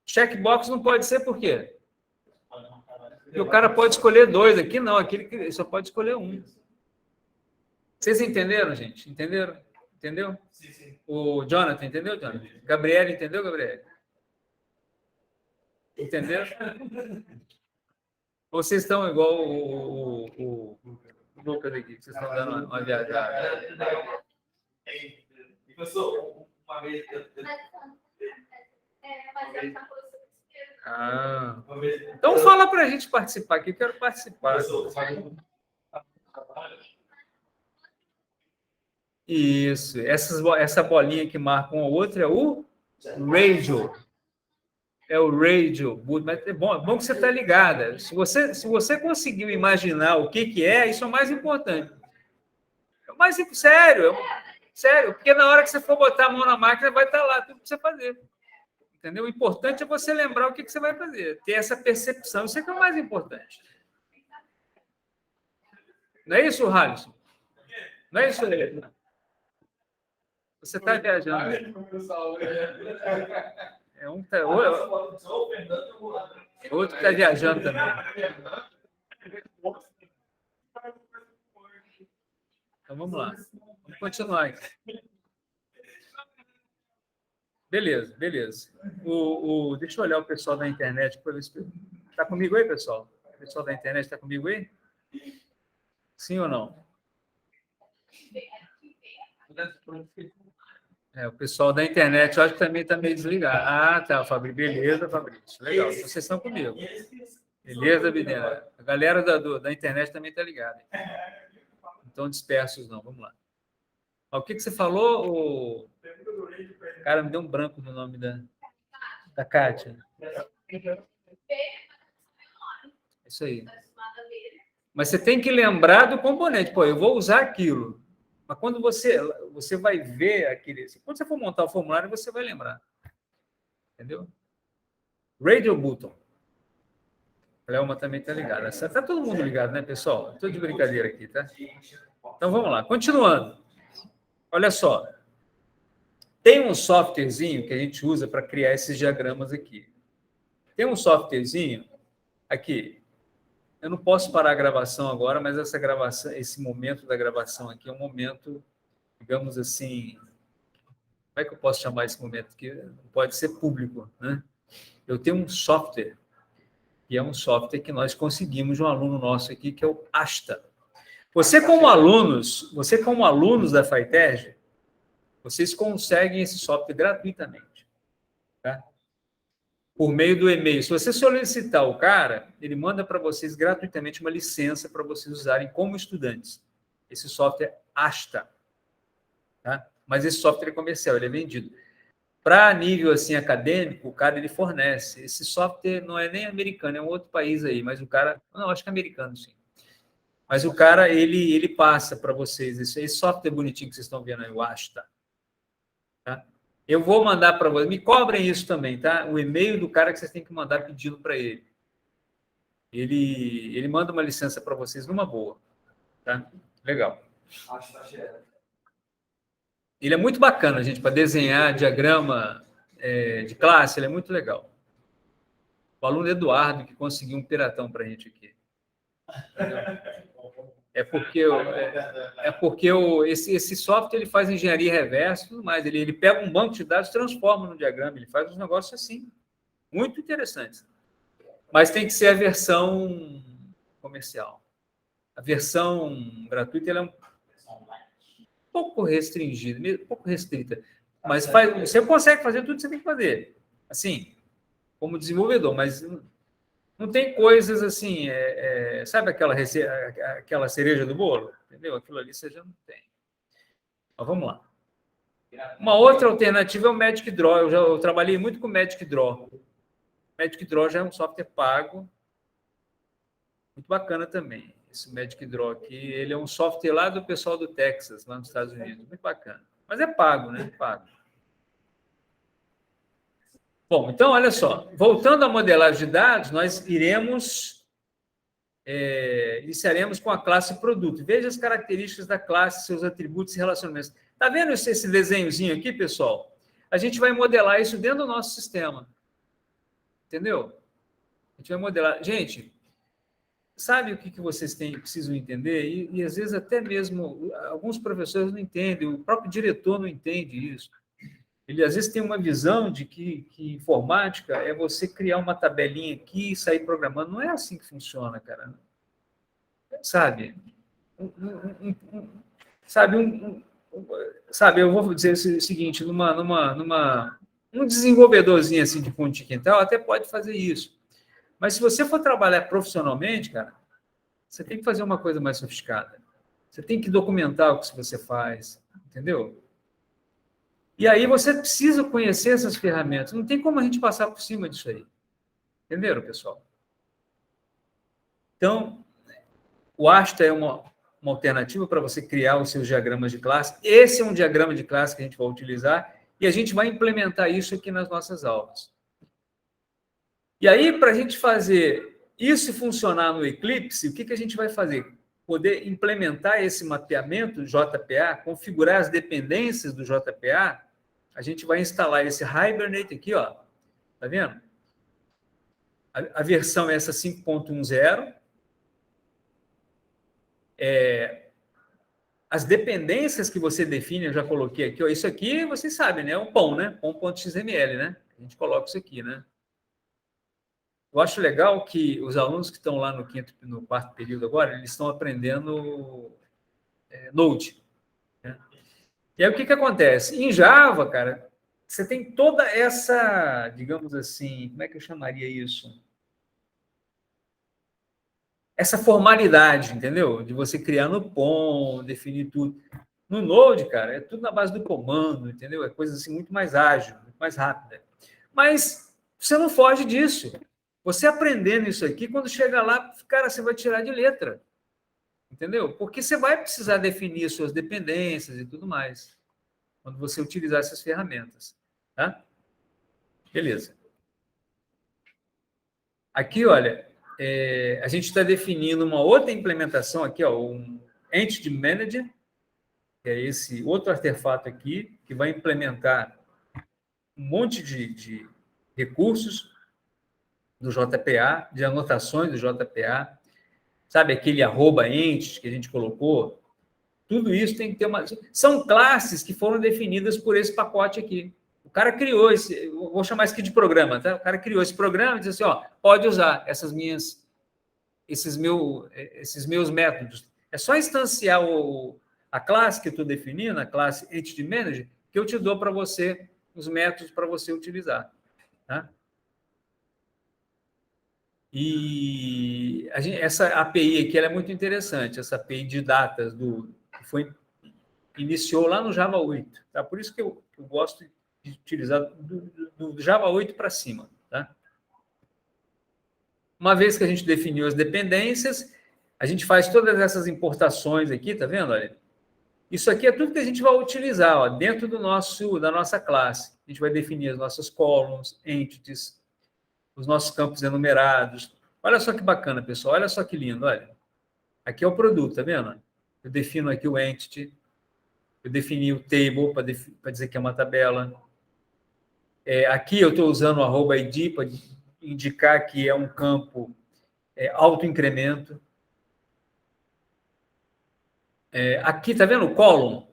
Checkbox não pode ser por quê? Porque o cara pode escolher 2. Aqui não, aqui ele só pode escolher um. Vocês entenderam, gente? Entenderam? Entendeu?
Sim, sim.
O Jonathan, entendeu, Jonathan? Gabriel, entendeu, Gabriel? Entenderam? Ou vocês estão igual o Lucas aqui, que vocês estão dando uma viajada?
Professor, uma vez...
Então fala para a gente participar aqui, eu quero participar. Isso, essa bolinha que marca um ou outro é o radio. É o radio, mas é bom que você está ligada. Se você conseguiu imaginar o que é, isso é o mais importante. É o mais sério, sério, porque na hora que você for botar a mão na máquina, vai estar lá tudo que você fazer. Entendeu? O importante é você lembrar o que você vai fazer, ter essa percepção, isso é que é o mais importante. Não é isso, Halisson? Não é isso, Helena? Você está viajando. Outro está viajando também. Então vamos lá. Vamos continuar aqui. Beleza. Deixa eu olhar o pessoal da internet para ver se está comigo aí, pessoal. O pessoal da internet está comigo aí? Sim ou não? O pessoal da internet, eu acho que também está meio desligado. Ah, tá, Fabrício. Beleza, Fabrício. Legal, então vocês estão comigo. Beleza, Bidena? A galera da internet também está ligada. Não estão dispersos, não. Vamos lá. O que você falou? Cara, me deu um branco no nome da Kátia. Isso aí. Mas você tem que lembrar do componente. Pô, eu vou usar aquilo. Mas quando você vai ver aquele... Quando você for montar o formulário, você vai lembrar. Entendeu? Radio button. A Lelma também está ligada. Está todo mundo ligado, né, pessoal? Estou de brincadeira aqui, tá? Então, vamos lá. Continuando. Olha só. Tem um softwarezinho que a gente usa para criar esses diagramas aqui. Tem um softwarezinho aqui. Eu não posso parar a gravação agora, mas essa gravação, esse momento da gravação aqui é um momento, digamos assim, como é que eu posso chamar esse momento aqui? Não pode ser público, né? Eu tenho um software, que é um software que nós conseguimos de um aluno nosso aqui, que é o Asta. Você como alunos da FATERJ, vocês conseguem esse software gratuitamente, tá? Por meio do e-mail. Se você solicitar o cara, ele manda para vocês gratuitamente uma licença para vocês usarem como estudantes. Esse software Asta. Tá? Mas esse software é comercial, ele é vendido. Para nível assim, acadêmico, o cara ele fornece. Esse software não é nem americano, é um outro país aí, mas o cara... Não, acho que é americano, sim. Mas o cara, ele passa para vocês. Esse software bonitinho que vocês estão vendo aí, o Asta. Tá? Eu vou mandar para vocês. Me cobrem isso também, tá? O e-mail do cara que vocês têm que mandar pedindo para ele. Ele manda uma licença para vocês numa boa. Tá? Legal. Ele é muito bacana, gente, para desenhar diagrama de classe, ele é muito legal. O aluno Eduardo que conseguiu um piratão para a gente aqui. Esse software ele faz engenharia reversa e tudo mais. Ele pega um banco de dados e transforma no diagrama. Ele faz uns negócios assim, muito interessantes. Mas tem que ser a versão comercial. A versão gratuita ela é um pouco restringida, um pouco restrita. Mas você consegue fazer tudo que você tem que fazer. Assim, como desenvolvedor, mas não tem coisas assim, sabe aquela cereja do bolo? Entendeu? Aquilo ali você já não tem. Mas vamos lá. Uma outra alternativa é o Magic Draw. Eu trabalhei muito com o Magic Draw. O Magic Draw já é um software pago, muito bacana também. Esse Magic Draw aqui, ele é um software lá do pessoal do Texas, lá nos Estados Unidos. Muito bacana. Mas é pago, né? Pago. Bom, então, olha só. Voltando à modelagem de dados, nós iniciaremos com a classe produto. Veja as características da classe, seus atributos e relacionamentos. Está vendo esse desenhozinho aqui, pessoal? A gente vai modelar isso dentro do nosso sistema. Entendeu? A gente vai modelar. Gente, sabe o que vocês precisam entender? E às vezes até mesmo alguns professores não entendem, o próprio diretor não entende isso. Ele às vezes tem uma visão de que informática é você criar uma tabelinha aqui e sair programando. Não é assim que funciona, cara. Sabe? Sabe, eu vou dizer o seguinte, um desenvolvedorzinho assim de fundo de quintal até pode fazer isso. Mas se você for trabalhar profissionalmente, cara, você tem que fazer uma coisa mais sofisticada. Você tem que documentar o que você faz, entendeu? E aí você precisa conhecer essas ferramentas. Não tem como a gente passar por cima disso aí. Entenderam, pessoal? Então, o Asta é uma alternativa para você criar os seus diagramas de classe. Esse é um diagrama de classe que a gente vai utilizar e a gente vai implementar isso aqui nas nossas aulas. E aí, para a gente fazer isso funcionar no Eclipse, o que a gente vai fazer? Poder implementar esse mapeamento JPA, configurar as dependências do JPA, a gente vai instalar esse Hibernate aqui, ó. Tá vendo? A versão é essa 5.10. As dependências que você define, eu já coloquei aqui, ó. Isso aqui, vocês sabem, né? É o POM, né? POM.xml, né? A gente coloca isso aqui, né? Eu acho legal que os alunos que estão lá no quarto período agora, eles estão aprendendo Node. Né? E aí o que acontece? Em Java, cara, você tem toda essa, digamos assim, como é que eu chamaria isso? Essa formalidade, entendeu? De você criar no POM, definir tudo. No Node, cara, é tudo na base do comando, entendeu? É coisa assim muito mais ágil, muito mais rápida. Mas você não foge disso. Você aprendendo isso aqui, quando chega lá, cara, você vai tirar de letra. Entendeu? Porque você vai precisar definir suas dependências e tudo mais, quando você utilizar essas ferramentas. Tá? Beleza. Aqui, olha, a gente está definindo uma outra implementação aqui, ó, um Entity Manager, que é esse outro artefato aqui, que vai implementar um monte de recursos do JPA, de anotações do JPA, sabe aquele @entity que a gente colocou? Tudo isso tem que ter uma... São classes que foram definidas por esse pacote aqui. O cara criou esse... Vou chamar isso aqui de programa, tá? O cara criou esse programa e disse assim, ó, pode usar esses meus métodos. É só instanciar a classe que eu estou definindo, a classe Entity Manager, que eu te dou para você os métodos para você utilizar. Tá? E essa API aqui ela é muito interessante, essa API de datas que iniciou lá no Java 8. Tá? Por isso que eu gosto de utilizar do Java 8 para cima. Tá? Uma vez que a gente definiu as dependências, a gente faz todas essas importações aqui, tá vendo? Olha, isso aqui é tudo que a gente vai utilizar ó, dentro da nossa classe. A gente vai definir as nossas columns, entities, os nossos campos enumerados. Olha só que bacana, pessoal. Olha só que lindo, olha. Aqui é o produto, tá vendo? Eu defino aqui o entity, eu defini o table para dizer que é uma tabela. Aqui eu estou usando o @id para indicar que é um campo autoincremento. Aqui, tá vendo o column?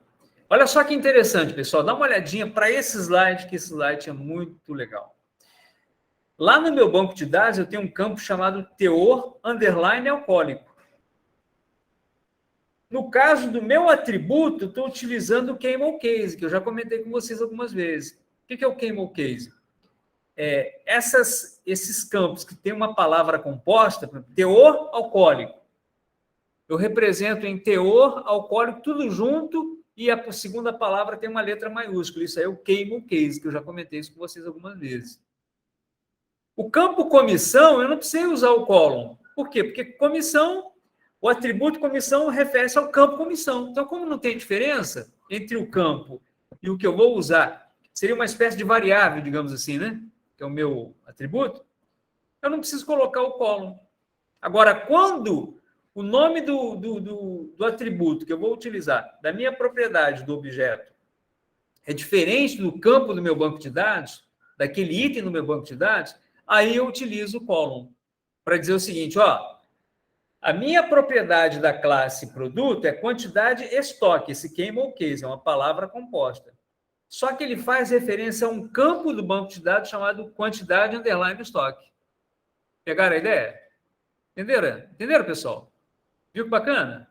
Olha só que interessante, pessoal. Dá uma olhadinha para esse slide, que esse slide é muito legal. Lá no meu banco de dados, eu tenho um campo chamado teor _ alcoólico. No caso do meu atributo, estou utilizando o Camel Case, que eu já comentei com vocês algumas vezes. O que é o Camel Case? esses campos que têm uma palavra composta, por exemplo, teor alcoólico, eu represento em teor alcoólico tudo junto e a segunda palavra tem uma letra maiúscula. Isso aí é o camel case, que eu já comentei isso com vocês algumas vezes. O campo comissão, eu não precisei usar o colon. Por quê? Porque comissão, o atributo comissão refere-se ao campo comissão. Então, como não tem diferença entre o campo e o que eu vou usar, seria uma espécie de variável, digamos assim, né? Que é o meu atributo, eu não preciso colocar o colon. Agora, quando o nome do atributo que eu vou utilizar, da minha propriedade do objeto, é diferente do campo do meu banco de dados, daquele item no meu banco de dados, aí eu utilizo o colon para dizer o seguinte, ó, a minha propriedade da classe produto é quantidade estoque, esse camel case, é uma palavra composta. Só que ele faz referência a um campo do banco de dados chamado quantidade underline estoque. Pegaram a ideia? Entenderam? Entenderam, pessoal? Viu que bacana?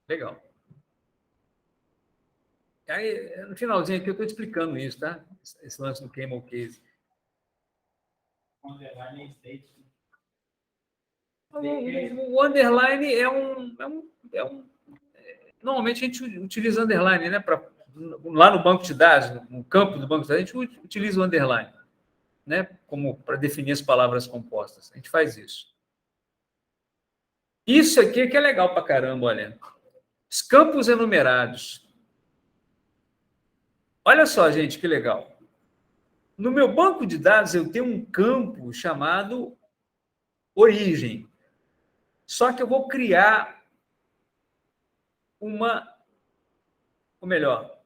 Legal. Aí, no finalzinho aqui, eu estou explicando isso, tá? Esse lance do camel case. O underline normalmente a gente utiliza underline, né? Lá no banco de dados, no campo do banco de dados, a gente utiliza o underline, né? Como para definir as palavras compostas. A gente faz isso. Isso aqui que é legal para caramba, olha. Os campos enumerados. Olha só, gente, que legal. No meu banco de dados, eu tenho um campo chamado origem. Só que eu vou criar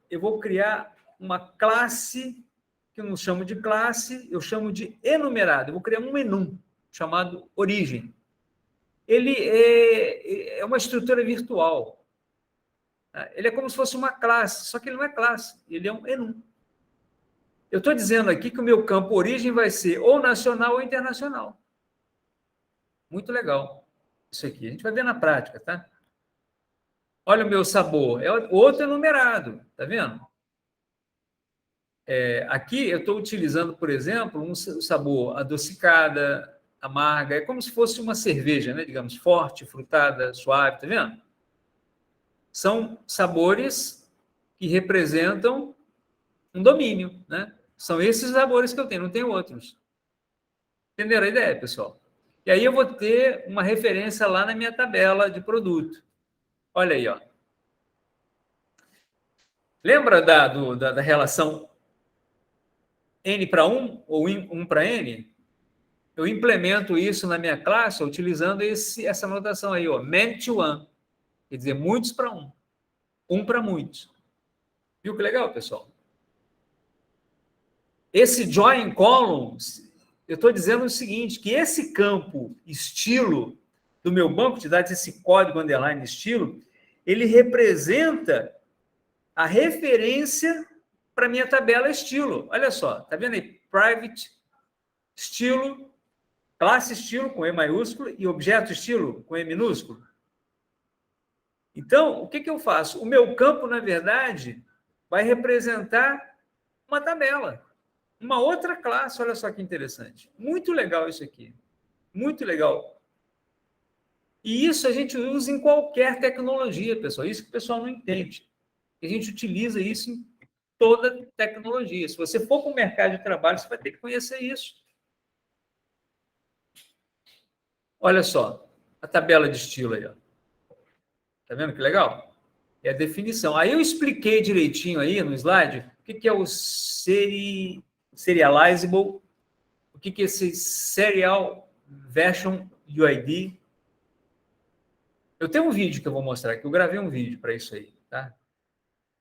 eu vou criar uma classe, que eu não chamo de classe, eu chamo de enumerado. Eu vou criar um enum chamado origem. Ele é uma estrutura virtual. Ele é como se fosse uma classe, só que ele não é classe, ele é um enum. Eu estou dizendo aqui que o meu campo origem vai ser ou nacional ou internacional. Muito legal isso aqui. A gente vai ver na prática, tá? Olha o meu sabor, é outro enumerado, tá vendo? Aqui eu estou utilizando, por exemplo, um sabor adocicada, amarga, é como se fosse uma cerveja, né? Digamos, forte, frutada, suave, tá vendo? São sabores que representam um domínio, né? São esses sabores que eu tenho, não tenho outros. Entenderam a ideia, pessoal? E aí eu vou ter uma referência lá na minha tabela de produto. Olha aí, ó. Lembra da relação N para 1 ou 1 para N? Eu implemento isso na minha classe utilizando essa notação aí, ó, many to one. Quer dizer, muitos para 1. 1 para muitos. Viu que legal, pessoal? Esse join columns, eu estou dizendo o seguinte, que esse campo estilo do meu banco de dados, esse código underline estilo, ele representa a referência para minha tabela estilo. Olha só, tá vendo aí? Private estilo, classe estilo com E maiúsculo e objeto estilo com E minúsculo. Então, o que eu faço? O meu campo, na verdade, vai representar uma tabela, uma outra classe. Olha só que interessante. Muito legal isso aqui. Muito legal. E isso a gente usa em qualquer tecnologia, pessoal. Isso que o pessoal não entende. A gente utiliza isso em toda tecnologia. Se você for para o mercado de trabalho, você vai ter que conhecer isso. Olha só, a tabela de estilo aí, ó. Tá vendo que legal? É a definição. Aí eu expliquei direitinho aí no slide o que é o serializable, o que é esse Serial Version UID. Eu tenho um vídeo que eu vou mostrar aqui, eu gravei um vídeo para isso aí, tá?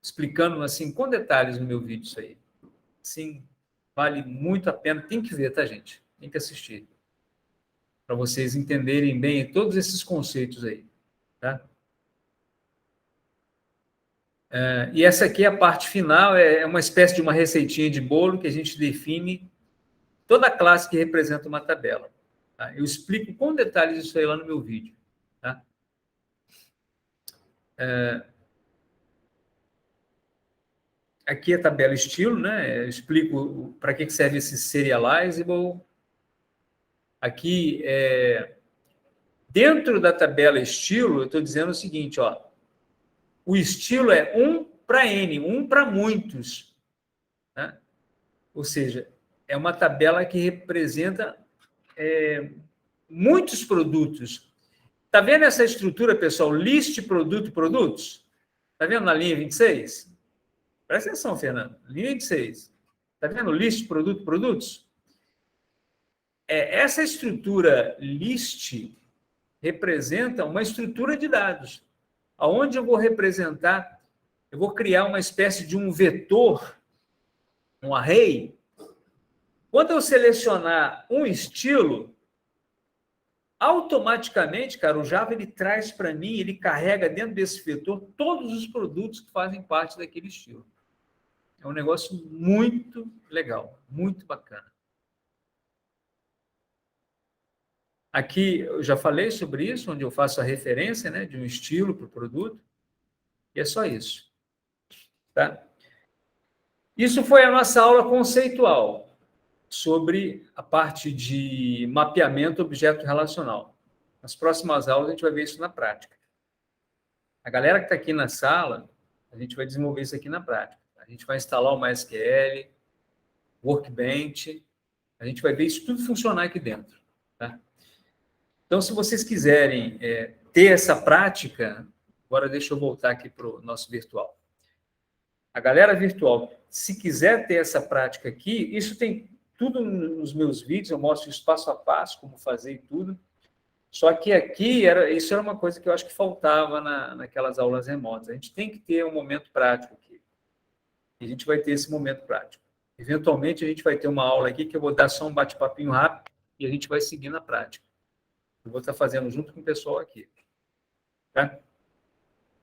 Explicando assim com detalhes no meu vídeo isso aí. Sim, vale muito a pena, tem que ver, tá, gente? Tem que assistir. Para vocês entenderem bem todos esses conceitos aí, tá? E essa aqui é a parte final, é uma espécie de uma receitinha de bolo que a gente define toda a classe que representa uma tabela. Tá? Eu explico com detalhes isso aí lá no meu vídeo. Tá? aqui a tabela estilo, né? Eu explico para que serve esse serializable. Aqui, dentro da tabela estilo, eu estou dizendo o seguinte, ó, o estilo é 1 para N, 1 para muitos. Né? Ou seja, é uma tabela que representa muitos produtos. Está vendo essa estrutura, pessoal? List, produto, produtos? Está vendo na linha 26? Presta atenção, Fernando. Linha 26. Está vendo list, produto, produtos? Essa estrutura list representa uma estrutura de dados, aonde eu vou representar, eu vou criar uma espécie de um vetor, um array. Quando eu selecionar um estilo, automaticamente, cara, o Java ele traz para mim, ele carrega dentro desse vetor todos os produtos que fazem parte daquele estilo. É um negócio muito legal, muito bacana. Aqui eu já falei sobre isso, onde eu faço a referência, né, de um estilo para o produto, e é só isso. Tá? Isso foi a nossa aula conceitual sobre a parte de mapeamento objeto relacional. Nas próximas aulas a gente vai ver isso na prática. A galera que está aqui na sala, a gente vai desenvolver isso aqui na prática. A gente vai instalar o MySQL, Workbench, a gente vai ver isso tudo funcionar aqui dentro. Tá? Então, se vocês quiserem ter essa prática, agora deixa eu voltar aqui para o nosso virtual. A galera virtual, se quiser ter essa prática aqui, isso tem tudo nos meus vídeos, eu mostro isso passo a passo, como fazer e tudo. Só que aqui, isso era uma coisa que eu acho que faltava naquelas aulas remotas. A gente tem que ter um momento prático aqui. E a gente vai ter esse momento prático. Eventualmente, a gente vai ter uma aula aqui que eu vou dar só um bate-papinho rápido e a gente vai seguir na prática. Eu vou estar fazendo junto com o pessoal aqui. Tá?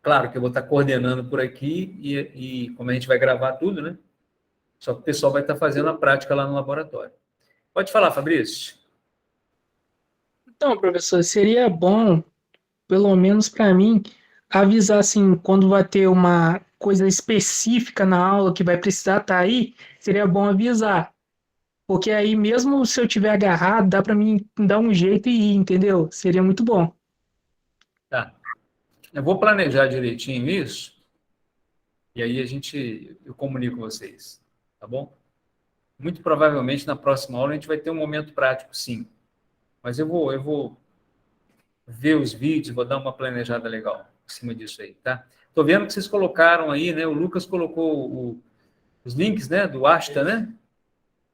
Claro que eu vou estar coordenando por aqui e como a gente vai gravar tudo, né? Só que o pessoal vai estar fazendo a prática lá no laboratório. Pode falar, Fabrício.
Então, professor, seria bom, pelo menos para mim, avisar assim, quando vai ter uma coisa específica na aula que vai precisar estar aí, seria bom avisar. Porque aí, mesmo se eu tiver agarrado, dá para mim dar um jeito e ir, entendeu? Seria muito bom.
Tá. Eu vou planejar direitinho isso e aí eu comunico com vocês, tá bom? Muito provavelmente na próxima aula a gente vai ter um momento prático, sim. Mas eu vou ver os vídeos, vou dar uma planejada legal em cima disso aí, tá? Tô vendo que vocês colocaram aí, né? O Lucas colocou os links, né? Do Asta, né?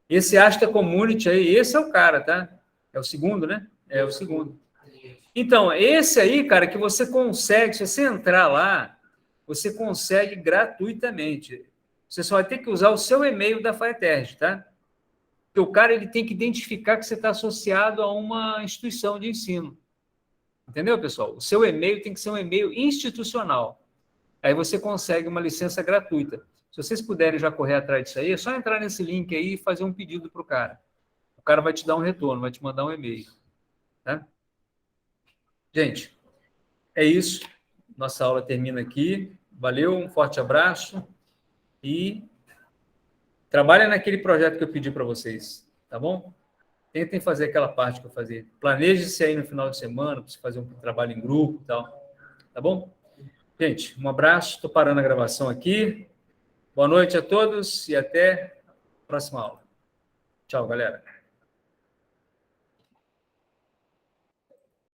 Esse Asta Community aí, esse é o cara, tá? É o segundo, né? É o segundo. Então, esse aí, cara, que você consegue, se você entrar lá, você consegue gratuitamente. Você só vai ter que usar o seu e-mail da FireTest, tá? Porque o cara ele tem que identificar que você está associado a uma instituição de ensino. Entendeu, pessoal? O seu e-mail tem que ser um e-mail institucional. Aí você consegue uma licença gratuita. Se vocês puderem já correr atrás disso aí, é só entrar nesse link aí e fazer um pedido para o cara. O cara vai te dar um retorno, vai te mandar um e-mail. Tá? Gente, é isso. Nossa aula termina aqui. Valeu, um forte abraço e trabalhem naquele projeto que eu pedi para vocês, tá bom? Tentem fazer aquela parte que eu fazia. Planeje-se aí no final de semana para você fazer um trabalho em grupo e tal, tá bom? Gente, um abraço. Estou parando a gravação aqui. Boa noite a todos e até a próxima aula. Tchau, galera.